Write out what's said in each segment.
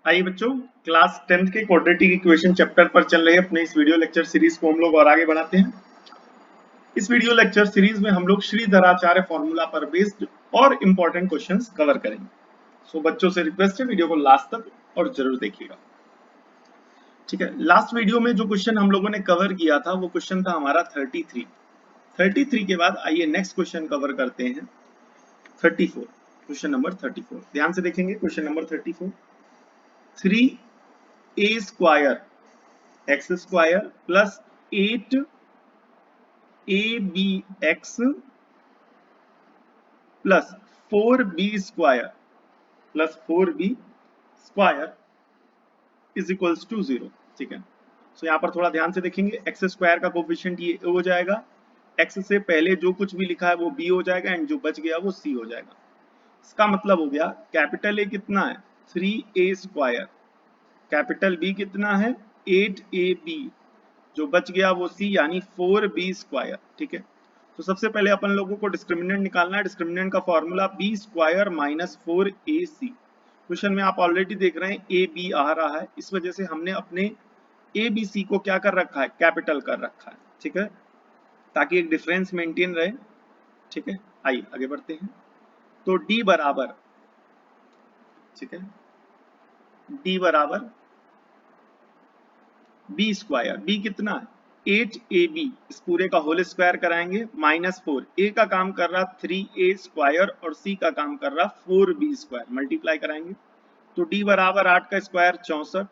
आइए बच्चों, class 10th के क्वाड्रेटिक इक्वेशन चैप्टर पर चल रहे अपने इस वीडियो लेक्चर सीरीज को हम लोग और आगे बढ़ाते हैं। इस वीडियो लेक्चर सीरीज में हम लोग श्रीधराचार्य फॉर्मूला पर बेस्ड और इंपॉर्टेंट क्वेश्चंस कवर करेंगे। सो बच्चों से रिक्वेस्ट है वीडियो को लास्ट तक और जरूर देखिएगा। ठीक है, लास्ट वीडियो में जो क्वेश्चन हम लोगों ने कवर किया था वो क्वेश्चन था हमारा 33 के बाद आइए नेक्स्ट क्वेश्चन कवर करते हैं 34। क्वेश्चन नंबर 34 ध्यान से देखेंगे। Question number 34, 3a square X square plus 8abx plus 4b square plus 4b square is equals to 0। ठीक है, सो यहाँ पर थोड़ा ध्यान से देखेंगे। एक्स स्क्वायर का कोफिशिएंट ये हो जाएगा, एक्स से पहले जो कुछ भी लिखा है वो b हो जाएगा एंड जो बच गया वो c हो जाएगा। इसका मतलब हो गया कैपिटल ए कितना है 3a स्क्वायर, कैपिटल B कितना है 8ab, जो बच गया वो C यानी 4b स्क्वायर। ठीक है, तो सबसे पहले अपन लोगों को डिस्क्रिमिनेंट निकालना है। डिस्क्रिमिनेंट का formula b square minus 4ac। Question में आप ऑलरेडी देख रहे हैं ए बी आ रहा है, इस वजह से हमने अपने ए बी सी को क्या कर रखा है, कैपिटल कर रखा है। ठीक है, ताकि एक डिफरेंस मेंटेन रहे। ठीक है, आइए आगे बढ़ते हैं। तो d बराबर, ठीक है, d बराबर बी स्क्वायर, बी कितना है 8ab, इस पूरे का होल स्क्वायर कराएंगे माइनस 4, ए का काम कर रहा 3a स्क्वायर और सी का काम कर रहा 4b स्क्वायर, मल्टीप्लाई कराएंगे तो d बराबर 8 का square 64,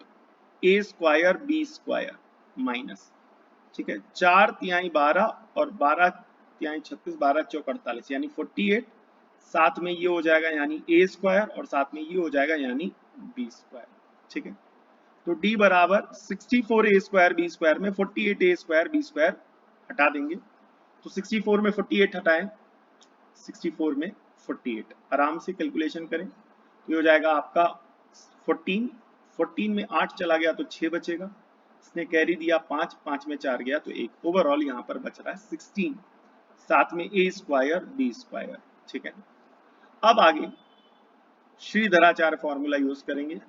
a square b square minus, ठीक है, 4 तिहाई 12 और 12 तिहाई 36, 12 चौक 48 यानी 48, साथ में ये हो जाएगा यानी a स्क्वायर और साथ में ये हो जाएगा यानी b स्क्वायर। ठीक है, तो d बराबर 64a स्क्वायर बी स्क्वायर में 48a स्क्वायर बी स्क्वायर हटा देंगे, तो 64 में 48 हटाएं, 64 में 48 आराम से कैलकुलेशन करें तो ये हो जाएगा आपका 14, 14 में 8 चला गया तो 6 बचेगा, इसने कैरी दिया 5, 5 में 4 गया तो 1, ओवरऑल यहाँ पर बच रहा है 16, साथ में a स्क्वायर बी स्क्वायर। ठीक है, अब आगे श्रीधराचार्य फॉर्मूला यूज करेंगे।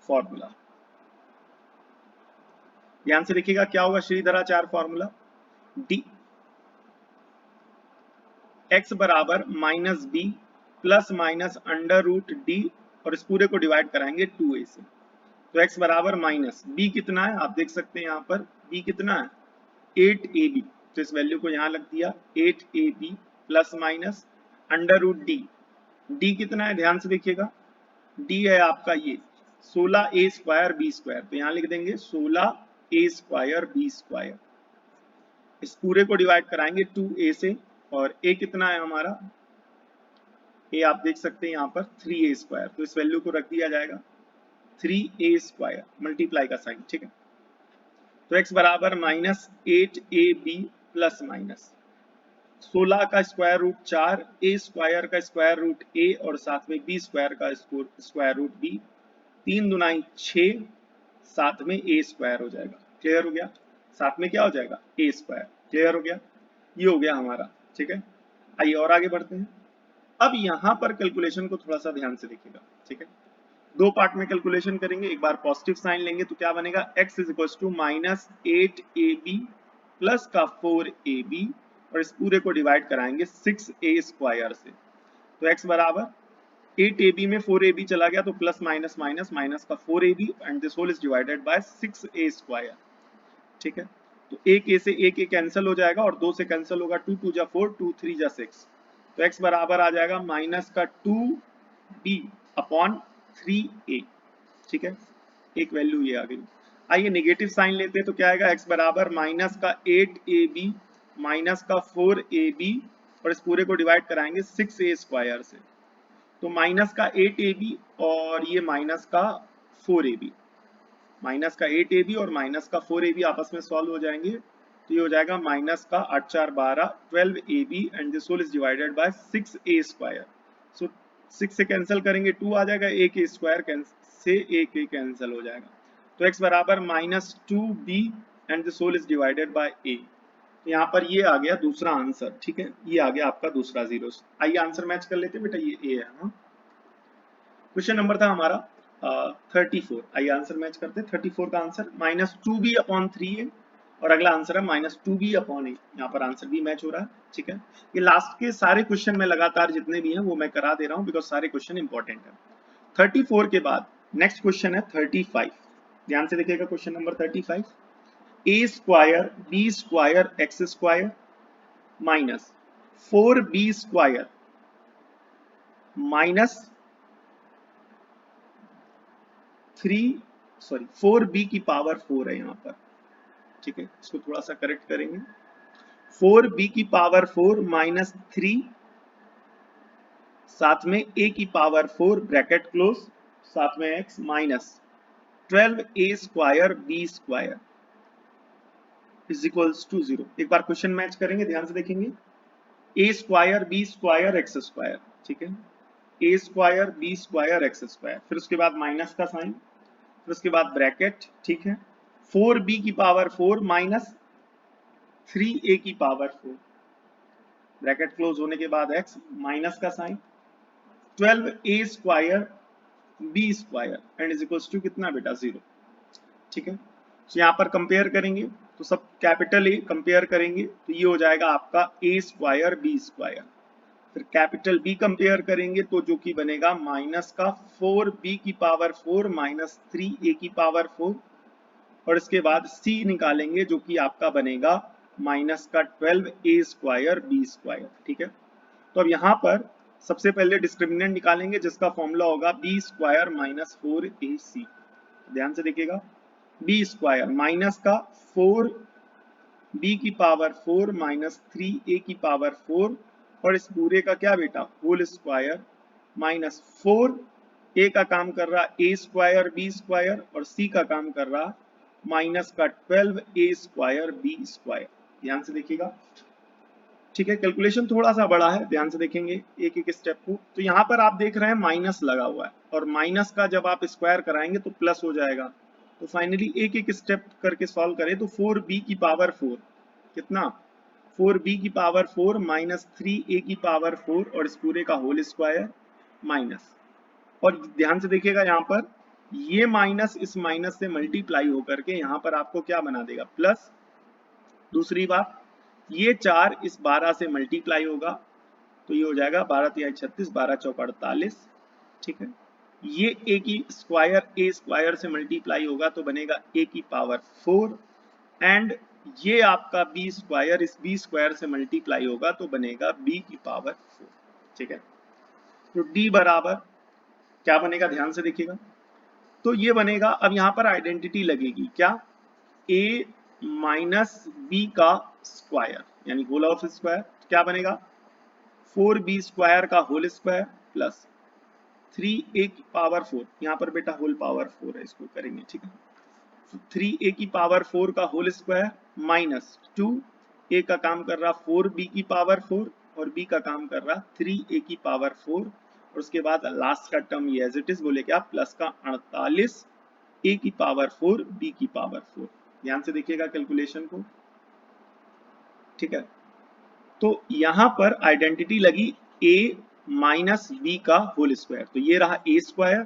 फॉर्मूला ध्यान से देखिएगा क्या होगा श्रीधराचार्य फॉर्मूला, डी एक्स बराबर minus B plus minus under root D और इस पूरे को डिवाइड कराएंगे 2a से, तो x बराबर माइनस बी कितना है आप देख सकते हैं यहाँ पर b कितना है 8ab, तो इस वैल्यू को यहाँ लग दिया 8ab plus minus under root D, D कितना है ध्यान से देखिएगा, डी है आपका ये 16a स्क्वायर बी स्क्वायर, तो यहाँ लिख देंगे 16a स्क्वायर बी स्क्वायर, इस पूरे को डिवाइड कराएंगे 2a से और a कितना है हमारा, a आप देख सकते हैं यहाँ पर 3a स्क्वायर, तो इस वैल्यू को रख दिया जाएगा 3a स्क्वायर मल्टीप्लाई का साइन। ठीक है, तो x बराबर माइनस 8ab प्लस माइनस 16 का स्क्वायर रूट 4, a स्क्वायर का स्क्वायर रूट a और साथ में b स्क्वायर का स्क्वायर रूट b, 3 दुनाई 6, साथ में a स्क्वायर हो जाएगा। क्लियर हो गया, साथ में क्या हो जाएगा a स्क्वायर। क्लियर हो गया, ये हो गया हमारा। ठीक है, आइए और आगे बढ़ते हैं। अब यहाँ पर कैलकुलेशन को थोड़ा सा ध्यान से देखिएगा। ठीक है, दो पार्ट में कैलकुलेशन करेंगे, एक बार पॉजिटिव साइन लेंगे तो क्या बनेगा x is equal to minus 8ab plus का 4ab और इस पूरे को डिवाइड कराएंगे 6a स्क्वायर से, तो x बराबर 8ab में 4ab चला गया तो प्लस माइनस माइनस माइनस का 4ab and this whole is divided by 6a square. ठीक है, तो एक a से एक a कैंसिल हो जाएगा और 2 से कैंसिल होगा, 2 2 जा 4, 2 3 जा 6, तो x बराबर आ जाएगा माइनस का 2b अपॉन 3a। ठीक है, एक वैल्यू ये आ गई। आइए नेगेटिव साइन लेते हैं तो क्या आएगा x बराबर माइनस का 8ab माइनस का 4ab और इस पूरे को डिवाइड कराएंगे 6a स्क्वायर से, तो माइनस का 8ab और ये माइनस का 4ab, माइनस का 8ab और माइनस का 4ab आपस में सॉल्व हो जाएंगे, तो ये हो जाएगा माइनस का 8 4 12 12ab and this whole is divided by 6a square. So 6 से कैंसिल करेंगे 2 आ जाएगा, एक a स्क्वायर से एक a कैंसिल हो जाएगा, तो x बराबर minus 2b and this whole is divided by a। तो यहाँ पर ये आ गया दूसरा आंसर, ठीक है, ये आ गया आपका दूसरा जीरो। आइए आंसर मैच कर लेते हैं बेटा, ये ए है। हाँ, क्वेश्चन नंबर था हमारा 34। आइए आंसर मैच करते हैं। 34 का आंसर -2b/3 है और अगला आंसर है -2b/8। यहाँ पर आंसर भी मैच हो रहा है, ठीक है। ये लास्ट के सारे क्वेश्चन में लगातार जितने भी हैं वो मैं करा दे रहा हूँ, बिकॉज सारे क्वेश्चन इंपॉर्टेंट है। 34 के बाद नेक्स्ट क्वेश्चन है 35। ध्यान से देखिएगा question number 35। a² b² x² minus 4b² minus 4b⁴ है यहाँ पर, ठीक है। इसको थोड़ा सा करेक्ट करेंगे। 4b⁴ माइनस 3 साथ में a⁴ ब्रैकेट क्लोज साथ में x minus 12a² b² is equals to 0। एक बार क्वेश्चन मैच करेंगे, ध्यान से देखेंगे। a² b² x², ठीक है। a² b² x², फिर उसके बाद माइनस का साइन, फिर उसके बाद ब्रैकेट, ठीक है। 4b⁴ minus 3a⁴ bracket close होने के बाद x माइनस का sign 12a² b² and is equals to कितना बेटा 0, ठीक है। तो यहाँ पर कंपेयर करेंगे तो सब कैपिटल ए कंपेयर करेंगे तो ये हो जाएगा आपका a² b²। फिर कैपिटल बी कंपेयर करेंगे तो जो कि बनेगा माइनस का 4b⁴ माइनस 3a⁴ और इसके बाद c निकालेंगे जो कि आपका बनेगा माइनस का 12a² b², ठीक है। तो अब यहाँ पर सबसे पहले डिस्क्रिमिनेंट निकालेंगे जिसका फॉर्मूला होगा b² माइनस 4ac। ध्यान से देखिएगा, b² माइनस का 4b⁴ माइनस 3a⁴ और इस पूरे का क्या बेटा होल स्क्वायर माइनस 4 a का काम कर रहा a² b² और c का काम कर रहा माइनस का 12a² b²। ध्यान से देखिएगा, ठीक है। कैलकुलेशन थोड़ा सा बड़ा है, ध्यान से देखेंगे एक एक स्टेप को। तो यहाँ पर आप देख रहे हैं माइनस लगा हुआ है और माइनस का जब आप स्क्वायर कराएंगे तो प्लस हो जाएगा। तो फाइनली एक एक स्टेप करके सॉल्व करें तो 4b⁴ कितना 4b⁴ माइनस 3a⁴ और इस पूरे का होल स्क्वायर माइनस, और ध्यान से देखिएगा यहाँ पर ये माइनस इस माइनस से मल्टीप्लाई होकर के यहाँ पर आपको क्या बना देगा प्लस। दूसरी बात, ये 4 इस 12 से मल्टीप्लाई होगा तो ये हो जाएगा 12 × 36 12 × 48, ठीक है। ये a² से मल्टीप्लाई होगा तो बनेगा a⁴ एंड ये आपका b² इस b² से मल्टीप्लाई होगा तो बनेगा b⁴, ठीक है। तो d बराबर क्या बनेगा, ध्यान से देखिएगा। तो ये बनेगा, अब यहाँ पर आइडेंटिटी लगेगी क्या, a माइनस b का स्क्वायर यानी होल ऑफ स्क्वायर क्या बनेगा 4b² का होल स्क्वायर प्लस 3a⁴, यहाँ पर बेटा होल पावर 4 है, इसको करेंगे, ठीक है। 3a⁴ का होल स्क्वायर माइनस 2 a का काम कर रहा 4b⁴ और b का काम कर रहा 3a⁴ और उसके बाद लास्ट का टर्म ये एज इट इज बोले क्या प्लस का 48 a⁴ b⁴। ध्यान से देखिएगा कैलकुलेशन को, ठीक है। तो यहां पर आइडेंटिटी लगी a माइनस b का होल स्क्वायर, तो ये रहा a²,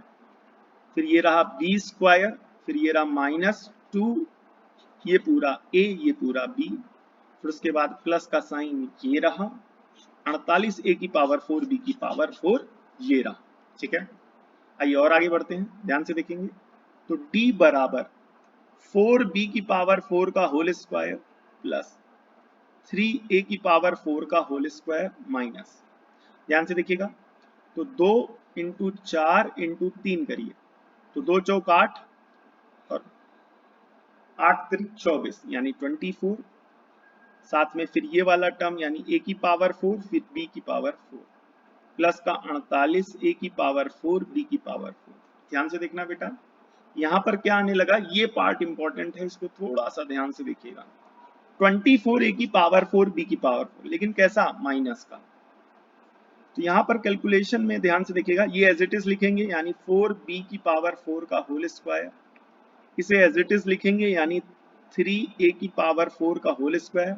फिर ये रहा b², फिर ये रहा माइनस 2 ये पूरा a ये पूरा b, फिर उसके बाद प्लस का साइन ये रहा 48 a⁴ b⁴ ये रहा, ठीक है। आइए और आगे बढ़ते हैं, ध्यान से देखेंगे। तो d बराबर 4b⁴ का होल स्क्वायर प्लस 3a⁴ का होल स्क्वायर माइनस, ध्यान से देखिएगा। तो 2 × 4 × 3 करिए तो 2 चौक 8 और 8 × 24 यानी 24, साथ में फिर ये वाला टर्म यानी a⁴ फिर b⁴ प्लस का 48 a⁴ b⁴। ध्यान से देखना बेटा, यहाँ पर क्या आने लगा, ये पार्ट इंपॉर्टेंट है, इसको थोड़ा सा ध्यान से देखिएगा। 24 a⁴ b⁴, लेकिन कैसा माइनस का। तो यहाँ पर कैलकुलेशन में ध्यान से देखिएगा, ये एज इट इज लिखेंगे यानी 4b⁴ का होल स्क्वायर, इसे एज इट इज लिखेंगे यानी 3a⁴ का होल स्क्वायर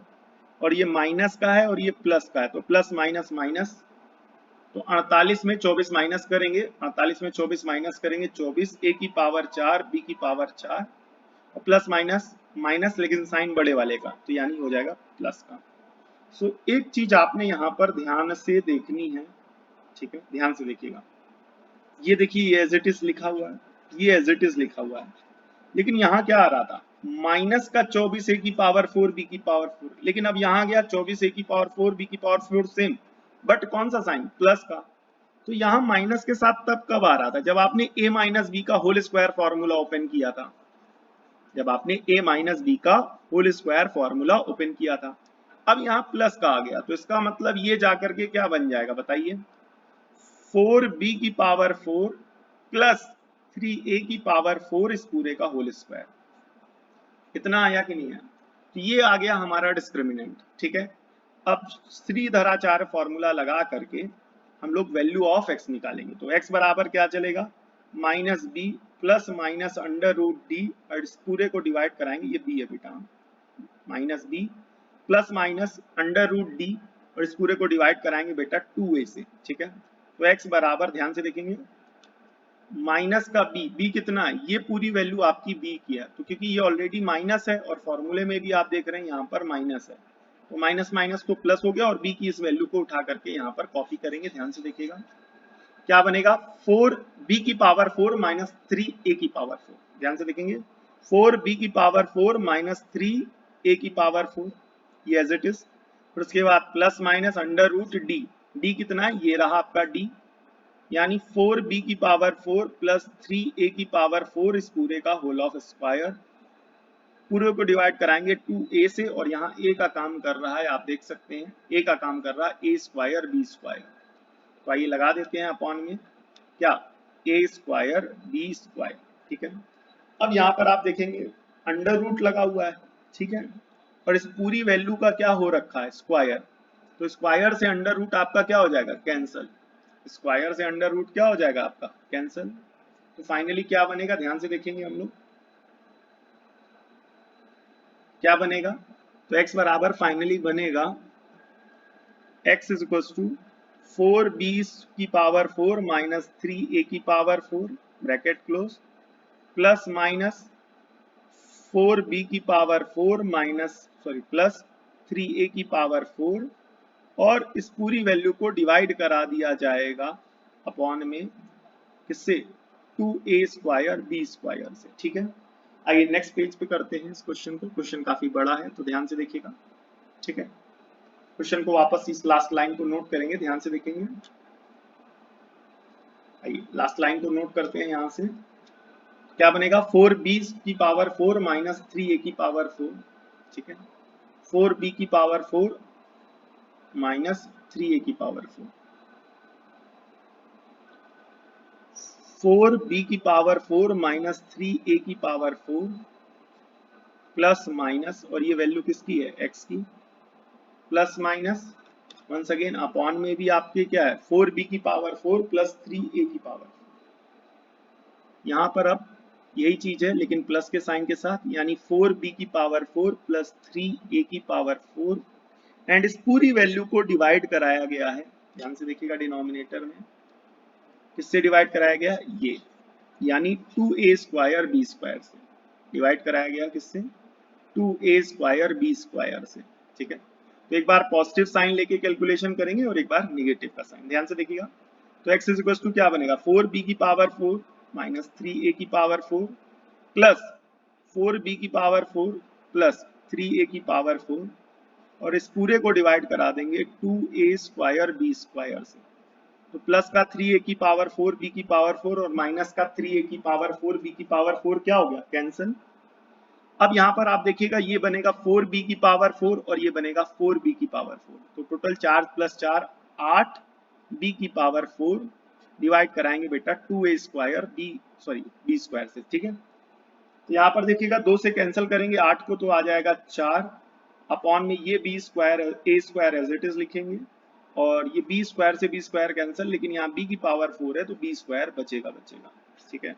और ये माइनस का है और ये प्लस का है, तो प्लस माइनस माइनस, तो 48 में 24 माइनस करेंगे, 48 में 24 माइनस करेंगे 24, a की पावर 4 b की पावर 4 और प्लस माइनस माइनस, लेकिन साइन बड़े वाले का, तो यानी हो जाएगा प्लस का। सो एक चीज आपने यहाँ पर ध्यान से देखनी है, ठीक है, ध्यान से देखिएगा। ये देखिए ये एज इट इज लिखा हुआ है, ये एज इट इज लिखा हुआ है, लेकिन यहाँ क्या आ रहा था, माइनस का 24 ए की पावर 4 बी की पावर 4, लेकिन अब यहाँ गया 24 ए की पावर 4 बी की पावर 4 सेम, बट कौन सा साइन, प्लस का। तो यहाँ माइनस के साथ तब कब आ रहा था, जब आपने a माइनस बी का होल स्क्वायर फॉर्मूला ओपन किया था, जब आपने a माइनस बी का होल स्क्वायर फॉर्मूला ओपन किया था। अब यहाँ प्लस का आ गया, तो इसका मतलब ये जाकर के क्या बन जाएगा बताइए, 4b की पावर 4 प्लस 3a की पावर 4 इस पूरे का होल स्क्वायर। इतना आया कि नहीं आया, तो ये आ गया हमारा डिस्क्रिमिनेंट, ठीक है। अब श्रीधराचार्य फॉर्मूला लगा करके हम लोग वैल्यू ऑफ x निकालेंगे, तो x बराबर क्या चलेगा, minus B plus minus under root D, और इस पूरे को डिवाइड कराएंगे, ये b है बेटा, minus B plus minus under root D, और इस पूरे को डिवाइड कराएंगे बेटा 2a से, ठीक है। तो x बराबर ध्यान से देखेंगे, माइनस का b कितना है, ये पूरी वैल्यू आपकी b की है, तो क्योंकि ये ऑलरेडी माइनस है और फॉर्मूले में भी आप देख रहे हैं यहाँ पर माइनस है, तो माइनस माइनस तो प्लस हो गया, और b की इस वैल्यू को उठा करके यहाँ पर कॉपी करेंगे, ध्यान से देखिएगा क्या बनेगा, 4b की पावर 4 माइनस 3a की पावर 4, ध्यान से देखेंगे 4b की पावर 4 माइनस 3a की पावर 4, ये एज इट इज। फिर उसके बाद plus minus under root D, D कितना है, ये रहा आपका d, यानी 4b की पावर 4 प्लस 3a की पावर 4 इस पूरे का होल ऑफ स्क्वायर, पूरे को डिवाइड कराएंगे 2a से, और यहाँ a का काम कर रहा है, आप देख सकते हैं a का काम कर रहा है a स्क्वायर b स्क्वायर, तो आइए लगा देते हैं अपॉन में क्या, a स्क्वायर b स्क्वायर, ठीक है। अब यहाँ पर आप देखेंगे अंडर रूट लगा हुआ है, ठीक है, और इस पूरी वैल्यू का क्या हो रखा है, स्क्वायर, तो स्क्वायर से अंडर रूट आपका क्या हो जाएगा, कैंसल, स्क्वायर से अंडर रूट क्या हो जाएगा आपका, कैंसल। तो फाइनली क्या बनेगा, ध्यान से देखेंगे हम लोग क्या बनेगा, तो x बराबर फाइनली बनेगा x is equal to 4b की पावर 4 माइनस 3a की power 4 bracket close, plus minus 4b की पावर 4 माइनस प्लस 3a की पावर 4, और इस पूरी वैल्यू को डिवाइड करा दिया जाएगा अपॉन में किससे, 2a स्क्वायर b स्क्वायर से, ठीक है। आइए नेक्स्ट पेज पे करते हैं इस क्वेश्चन को, क्वेश्चन काफी बड़ा है तो ध्यान से देखिएगा, ठीक है। क्वेश्चन को वापस इस लास्ट लाइन को नोट करेंगे, ध्यान से देखेंगे, आइए लास्ट लाइन को नोट करते हैं, यहाँ से क्या बनेगा, 4b की पावर 4 माइनस 3a की पावर 4, ठीक है, 4b की पावर 4 माइनस 3a की पावर 4, 4b की पावर 4 माइनस 3a की पावर 4 प्लस माइनस, और ये वैल्यू किसकी है, x की, plus minus once again upon में भी आपके क्या है, 4b की पावर 4 प्लस 3a की पावर 4, यहाँ पर अब यही चीज है लेकिन प्लस के साइन के साथ, यानी 4b की पावर 4 प्लस 3a की पावर 4, एंड इस पूरी वैल्यू को डिवाइड कराया गया है, ध्यान से देखिएगा डिनोमिनेटर में किससे डिवाइड कराया गया, ये यानी 2a स्क्वायर b स्क्वायर से डिवाइड कराया गया, किससे, 2a स्क्वायर b स्क्वायर से, ठीक है। तो एक बार पॉजिटिव साइन लेके कैलकुलेशन करेंगे और एक बार निगेटिव का साइन, ध्यान से देखिएगा। तो x इज इक्वल टू क्या बनेगा, 4b की पावर 4 माइनस 3a की पावर 4 प्लस 4b की पावर 4 प्लस 3a की पावर 4, और इस पूरे को डिवाइड करा देंगे 2a स्क्वायर b स्क्वायर से, तो प्लस का 3a की पावर 4 b की पावर 4 और माइनस का 3a की पावर 4 b की पावर 4 क्या हो गया, कैंसिल। अब यहाँ पर आप देखिएगा ये बनेगा 4b की पावर 4 और ये बनेगा 4b की पावर 4, तो टोटल 4 प्लस 4 8 b की पावर 4 डिवाइड कराएंगे बेटा 2a स्क्वायर b स्क्वायर से, ठीक है। तो यहाँ पर देखिएगा 2 से कैंसिल करेंगे 8 को, तो आ जाएगा 4 अपॉन में ये b square a square as it is लिखेंगे, और ये b स्क्वायर से b स्क्वायर कैंसिल, लेकिन यहाँ b की पावर 4 है तो b स्क्वायर बचेगा, ठीक है।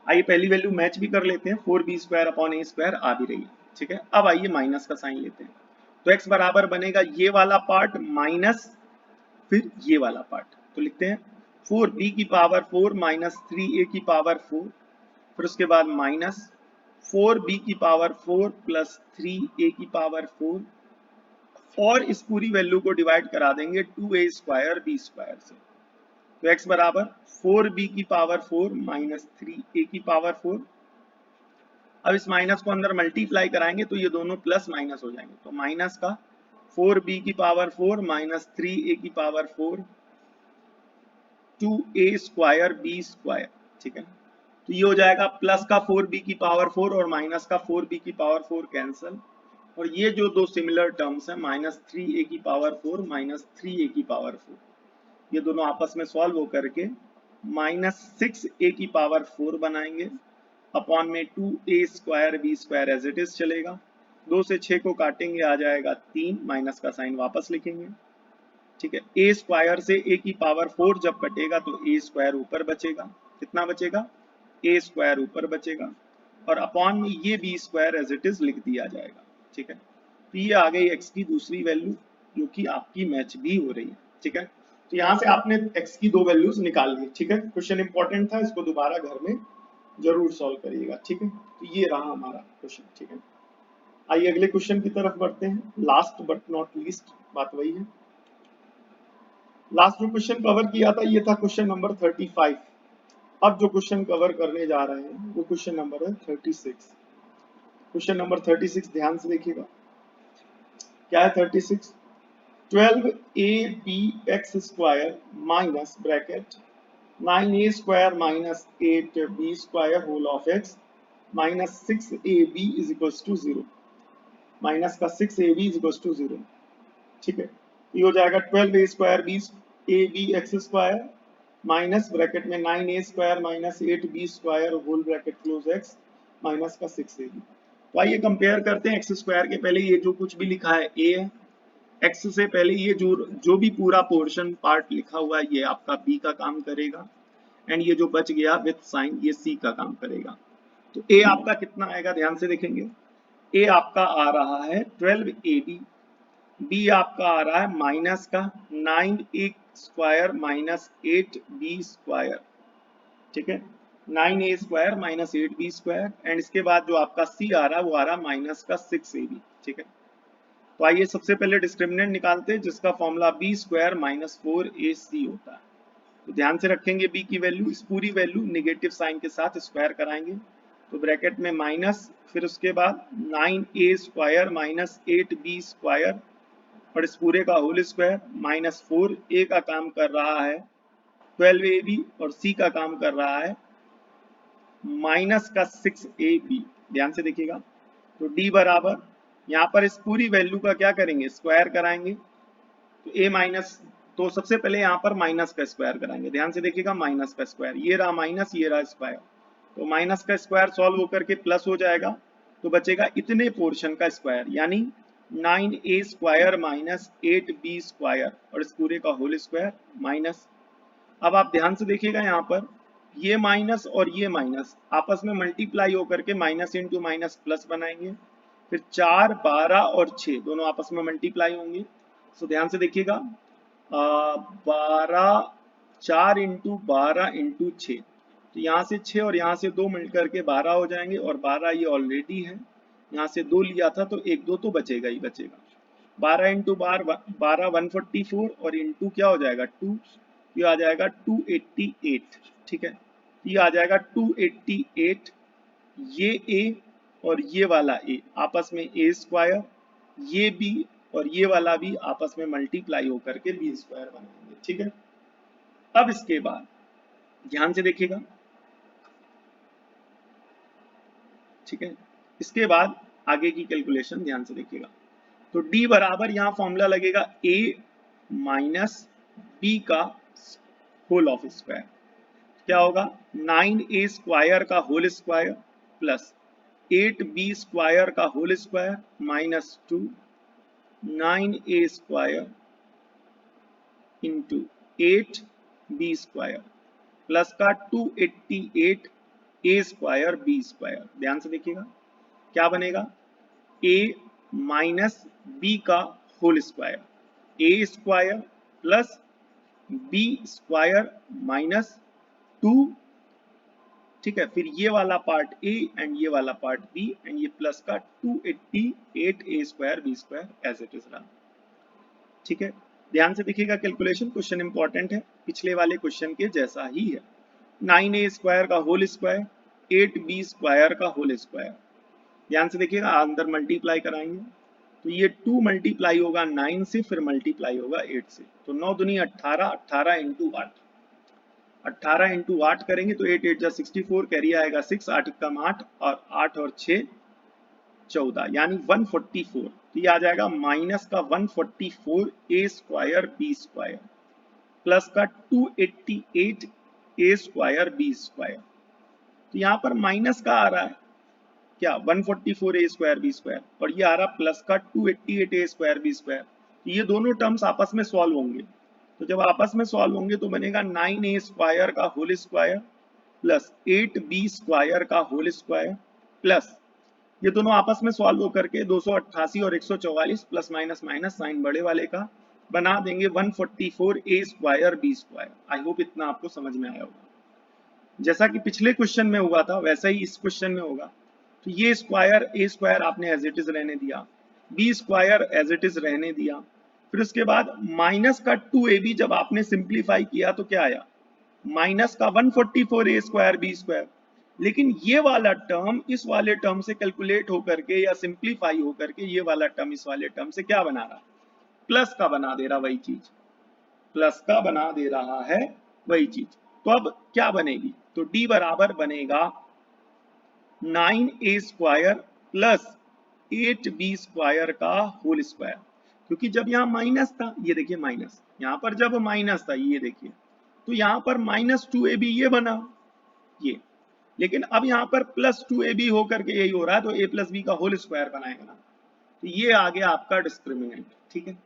आइए पहली वैल्यू मैच भी कर लेते हैं, 4b square upon a square आ भी रही है, ठीक है। अब आइए माइनस का साइन लेते हैं, तो x बराबर बनेगा ये वाला पार्ट माइनस फिर ये वाला पार्ट, तो लिखते हैं 4b की पावर 4 माइनस 3a की पावर 4, फिर उसके बाद माइनस 4b की पावर 4 प्लस 3a की पावर 4, और इस पूरी वैल्यू को डिवाइड करा देंगे 2a स्क्वायर b स्क्वायर से। तो x बराबर 4b की पावर 4 माइनस 3a की पावर 4। अब इस माइनस को अंदर मल्टीप्लाई कराएंगे तो ये दोनों प्लस माइनस हो जाएंगे, तो माइनस का 4b की पावर 4 माइनस 3a की power 4 2a square b square, ठीक है। तो ये हो जाएगा प्लस का 4b की पावर 4 और माइनस का 4b की पावर 4 कैंसिल, और ये जो दो सिमिलर टर्म्स है माइनस 3a की पावर 4 माइनस 3a की पावर 4, ये दोनों आपस में सॉल्व होकर के माइनस 6a की पावर 4 बनाएंगे अपॉन में 2a square b square as it is चलेगा। 2 से 6 को काटेंगे आ जाएगा 3, माइनस का साइन वापस लिखेंगे, ठीक है। a स्क्वायर से a की पावर 4 जब कटेगा तो a स्क्वायर ऊपर बचेगा, कितना बचेगा a स्क्वायर ऊपर बचेगा, और अपॉन में ये b square as it is लिख दिया जाएगा, ठीक है। तो ये आ गई x की दूसरी वैल्यू जो कि आपकी मैच भी हो रही है, ठीक है। तो यहाँ से आपने x की दो वैल्यूज निकाल ली, ठीक है। क्वेश्चन इंपॉर्टेंट था, इसको दोबारा घर में जरूर सॉल्व करिएगा, ठीक है। तो ये रहा हमारा क्वेश्चन, ठीक है। आइए अगले क्वेश्चन की तरफ बढ़ते हैं। लास्ट बट नॉट लीस्ट बात वही है, लास्ट जो क्वेश्चन कवर किया था ये था क्वेश्चन नंबर 35। अब जो क्वेश्चन कवर करने जा रहे हैं वो क्वेश्चन नंबर है 36। क्वेश्चन नंबर 36 ध्यान से देखिएगा, क्या है 36। 12ab square minus bracket 9a square minus 8b square whole of x minus 6ab is equal to 0, minus का 6ab इज इक्वल टू 0, ठीक है। ये हो जाएगा 12a square ab x square minus bracket में 9a square minus 8b square whole bracket close x minus का 6ab। तो आइए कंपेयर करते हैं। एक्स स्क्वायर के पहले ये जो कुछ भी लिखा है a है, x से पहले ये जो भी पूरा पोर्शन पार्ट लिखा हुआ है ये आपका b का काम करेगा, एंड ये जो बच गया विथ साइन ये c का काम करेगा। तो a आपका कितना आएगा ध्यान से देखेंगे, a आपका आ रहा है 12ab, b आपका आ रहा है माइनस का 9a square minus 8b square, ठीक है। 9a square minus 8b square, and इसके बाद जो आपका c आ रहा है वो आ रहा है माइनस का 6ab, ठीक है। तो आइए सबसे पहले डिस्क्रिमिनेंट निकालते हैं जिसका formula b square minus 4ac होता है। तो ध्यान से रखेंगे b की वैल्यू, इस पूरी वैल्यू निगेटिव साइन के साथ स्क्वायर कराएंगे, तो ब्रैकेट में माइनस, फिर उसके बाद 9a square minus 8b square और इस पूरे का होल स्क्वायर माइनस 4a का काम कर रहा है 12ab और c का काम कर रहा है माइनस का 6ab। ध्यान से देखिएगा, तो d बराबर यहाँ पर इस पूरी वैल्यू का क्या करेंगे स्क्वायर कराएंगे, तो a माइनस, तो सबसे पहले यहाँ पर माइनस का स्क्वायर कराएंगे। ध्यान से देखिएगा माइनस का स्क्वायर, ये रहा माइनस ये रहा स्क्वायर, तो माइनस का स्क्वायर सॉल्व होकर के प्लस हो जाएगा, तो बचेगा इतने पोर्शन का स्क्वायर यानी 9a square minus 8b square और इस पूरे का होल स्क्वायर माइनस। अब आप ध्यान से देखिएगा यहाँ पर ये माइनस और ये माइनस आपस में मल्टीप्लाई होकर के माइनस इंटू माइनस प्लस बनाएंगे, फिर 4 12 और 6 दोनों आपस में मल्टीप्लाई होंगे। तो ध्यान से देखिएगा 12 4 इंटू 12 इंटू 6, तो यहाँ से 6 और यहाँ से 2 मिलकर के 12 हो जाएंगे, और 12 ये ऑलरेडी है, यहाँ से 2 लिया था तो 1 2 तो बचेगा ही बचेगा। 12 इंटू 12 144 और इंटू क्या हो जाएगा 2, ये आ जाएगा 288, ठीक है। ये आ जाएगा 288, ये a और ये वाला a आपस में a स्क्वायर, ये b और ये वाला b आपस में मल्टीप्लाई होकर के b स्क्वायर बनाएंगे, ठीक है। अब इसके बाद ध्यान से देखिएगा, ठीक है, इसके बाद आगे की कैलकुलेशन ध्यान से देखिएगा। तो d बराबर यहाँ फॉर्मूला लगेगा a माइनस b का होल ऑफ स्क्वायर, क्या होगा 9a स्क्वायर का whole square plus 8b square का whole square minus 2 9a square into 8b square plus का 288 a स्क्वायर b स्क्वायर। ध्यान से देखिएगा क्या बनेगा a माइनस बी का whole square, A square plus B square minus 2, ठीक है। फिर ये वाला पार्ट ए एंड ये वाला पार्ट बी एंड ये प्लस का 288 A square B square as it is रहा, ठीक है। ध्यान से देखिएगा कैलकुलेशन, क्वेश्चन इंपॉर्टेंट है, पिछले वाले क्वेश्चन के जैसा ही है। 9a स्क्वायर का होल स्क्वायर 8b स्क्वायर का होल स्क्वायर, ध्यान से देखिएगा अंदर मल्टीप्लाई कराएंगे तो ये 2 मल्टीप्लाई होगा 9 से, फिर मल्टीप्लाई होगा 8 से, तो 9 दूनी 18, 18 इंटू 8, 18 इंटू 8 करेंगे तो 8 8 जा 64, कैरी आएगा 6, 8 कम 8 और 8 और 6 14, यानी 144। तो ये आ जाएगा माइनस का 144 A square B square plus का 288 ए स्क्वायर बी स्क्वायर। तो यहाँ पर माइनस का आ रहा है क्या 144 ए स्क्वायर बी स्क्वायर और ये आ रहा प्लस का 288 ए स्क्वायर बी स्क्वायर। तो ये दोनों टर्म्स आपस में सॉल्व होंगे, तो जब आपस में सॉल्व होंगे तो बनेगा 9a स्क्वायर का whole square plus 8b square का होल स्क्वायर प्लस ये दोनों आपस में सॉल्व होकर के 288 और 144 प्लस माइनस माइनस साइन बड़े वाले का बना देंगे 144 A square B square. I hope इतना आपको समझ में आया होगा। जैसा कि पिछले क्वेश्चन में हुआ था वैसा ही इस क्वेश्चन में होगा। तो ये स्क्वायर ए स्क्वायर आपने एज इट इज रहने दिया, B square as it is रहने दिया, फिर उसके बाद माइनस का 2ab जब आपने सिंप्लीफाई किया तो क्या आया माइनस का 144 ए स्क्वायर बी स्क्वायर। लेकिन ये वाला टर्म इस वाले टर्म से कैलकुलेट होकर के या सिंप्लीफाई होकर के ये वाला टर्म इस वाले टर्म से क्या बना रहा प्लस का बना दे रहा, वही चीज प्लस का बना दे रहा है वही चीज। तो अब क्या बनेगी, तो d बराबर बनेगा 9a square plus 8b square का होल स्क्वायर, क्योंकि जब यहाँ माइनस था, ये देखिए माइनस, यहाँ पर जब माइनस था ये देखिए, तो यहाँ पर माइनस 2ab ये बना ये, लेकिन अब यहाँ पर प्लस 2ab होकर के यही हो रहा है, तो a प्लस बी का होल स्क्वायर बनाएगा ना, तो ये आ गया आपका डिस्क्रिमिनेंट, ठीक है।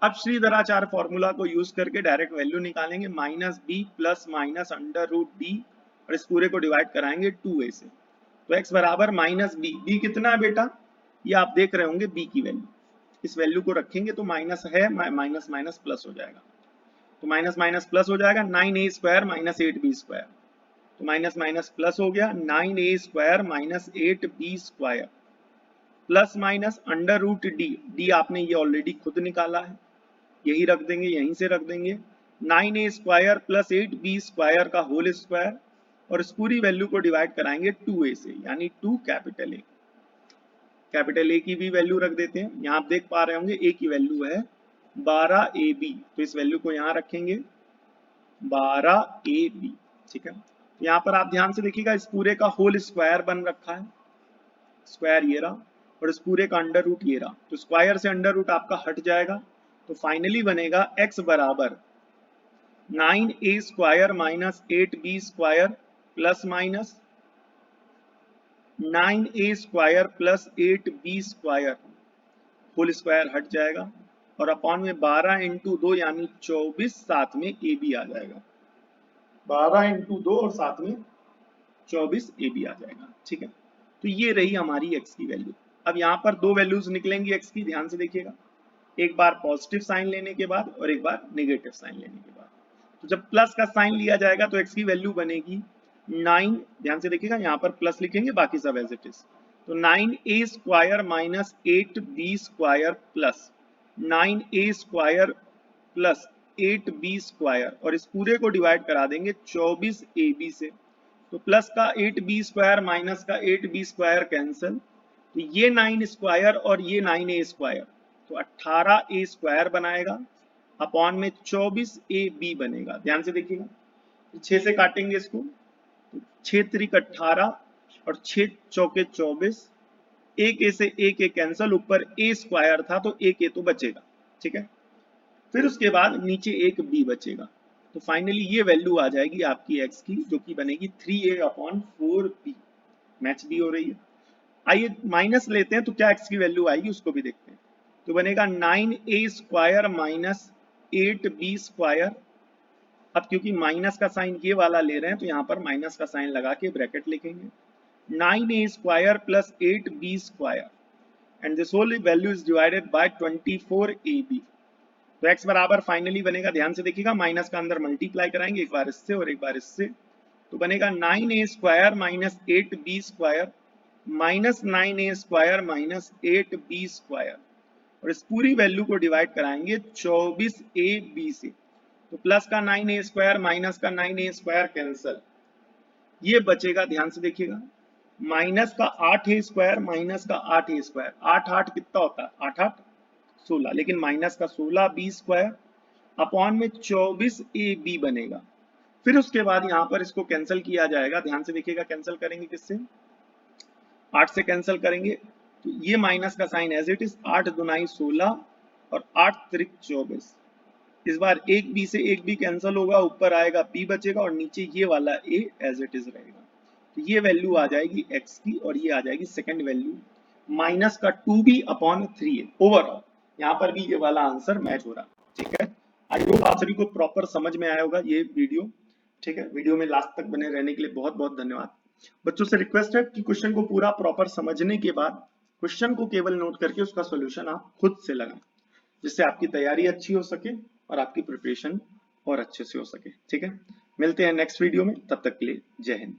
अब श्रीधराचार्य फॉर्मूला को यूज करके डायरेक्ट वैल्यू निकालेंगे, minus B plus minus under root D और इस पूरे को डिवाइड कराएंगे 2a से, तो x बराबर माइनस बी, बी कितना है बेटा ये आप देख रहे होंगे b की वैल्यू, इस वैल्यू को रखेंगे तो माइनस है माइनस माइनस प्लस हो जाएगा, तो माइनस माइनस प्लस हो जाएगा 9a square minus 8b square, तो माइनस माइनस प्लस हो गया 9a square minus 8b square plus minus under root D, D आपने ये ऑलरेडी खुद निकाला है, यही रख देंगे यहीं से रख देंगे 9a square plus 8b square का होल स्क्वायर और इस पूरी वैल्यू को डिवाइड कराएंगे 2a से, यानी 2 कैपिटल ए, कैपिटल ए की भी वैल्यू रख देते हैं। यहाँ आप देख पा रहे होंगे ए की वैल्यू है 12ab, तो इस वैल्यू को यहाँ रखेंगे 12ab, ठीक है। यहाँ पर आप ध्यान से देखिएगा इस पूरे का होल स्क्वायर बन रखा है, स्क्वायर ये रहा और इस पूरे का अंडर रूट ये रहा, तो स्क्वायर से अंडर रूट आपका हट जाएगा, तो फाइनली बनेगा x बराबर 9a square minus 8b square plus minus 9a square plus 8b square, whole square हट जाएगा और अपॉन में 12 इंटू 2 यानी 24, साथ में ए बी आ जाएगा, 12 इंटू 2 और साथ में 24 ए बी आ जाएगा, ठीक है। तो ये रही हमारी x की वैल्यू। अब यहाँ पर दो वैल्यूज निकलेंगी x की, ध्यान से देखिएगा, एक बार पॉजिटिव साइन लेने के बाद और एक बार नेगेटिव साइन लेने के बाद। तो जब प्लस का साइन लिया जाएगा तो x की वैल्यू बनेगी 9, ध्यान से देखिएगा यहाँ पर प्लस लिखेंगे बाकी सब एज इट इज, तो 9a square minus 8b square plus 9a square plus 8b square और इस पूरे को डिवाइड करा देंगे 24ab से, तो प्लस का 8b स्क्वायर माइनस का 8b स्क्वायर कैंसिल, तो ये 9 स्क्वायर और ये 9a स्क्वायर, तो 18a स्क्वायर बनाएगा अपॉन में 24ab बनेगा। ध्यान से देखिएगा, 6 से काटेंगे इसको, 6 त्रिक 18 और 6 चौके 24, एक ए से एक ए कैंसिल, ऊपर a स्क्वायर था तो एक ए तो बचेगा, ठीक है। फिर उसके बाद नीचे एक b बचेगा, तो फाइनली ये वैल्यू आ जाएगी आपकी x की, जो कि बनेगी 3a अपॉन 4b, मैच भी हो रही है। आइए माइनस लेते हैं तो क्या x की वैल्यू आएगी उसको भी देखते हैं, तो बनेगा 9a square minus 8b square, अब क्योंकि माइनस का साइन ये वाला ले रहे हैं तो यहाँ पर माइनस का साइन लगा के ब्रैकेट लिखेंगे, 9a square plus 8b square and this whole value is divided by 24ab। तो x बराबर फाइनली बनेगा, ध्यान से देखिएगा, माइनस का अंदर मल्टीप्लाई कराएंगे एक बार इससे और एक बार इससे, तो बनेगा 9a² minus 8b² minus 9a² minus 8b², और इस पूरी वैल्यू को डिवाइड कराएंगे 24ab से। तो प्लस का 9a² माइनस का 9a² कैंसल, ये बचेगा, ध्यान से देखिएगा, माइनस का 8a² माइनस का 8a², 8 8 कितना होता है, 8 8 16, लेकिन माइनस का 16b² अपॉन में 24ab बनेगा। फिर उसके बाद यहाँ पर इसको कैंसिल किया जाएगा, ध्यान से देखिएगा, कैंसिल करेंगे किससे, 8 से कैंसिल करेंगे, तो ये माइनस का sign as it is, 8 Dunai 16 और 8 त्रिक 24। इस बार एक बी से एक बी कैंसिल होगा, ऊपर आएगा बी बचेगा और नीचे ये वाला ए एज इट इज रहेगा। तो ये वैल्यू आ जाएगी x की और ये आ जाएगी सेकंड वैल्यू माइनस का 2b अपॉन 3a। ओवरऑल यहाँ पर भी ये वाला आंसर मैच हो रहा, ठीक है। आई होप आप सभी को प्रॉपर समझ में आया होगा ये वीडियो, ठीक है। वीडियो में लास्ट तक बने रहने के लिए बहुत बहुत धन्यवाद। बच्चों से रिक्वेस्ट है कि क्वेश्चन को पूरा प्रॉपर समझने के बाद क्वेश्चन को केवल नोट करके उसका सोल्यूशन आप खुद से लगाएं, जिससे आपकी तैयारी अच्छी हो सके और आपकी प्रिपरेशन और अच्छे से हो सके, ठीक है। मिलते हैं नेक्स्ट वीडियो में, तब तक के लिए जय हिंद।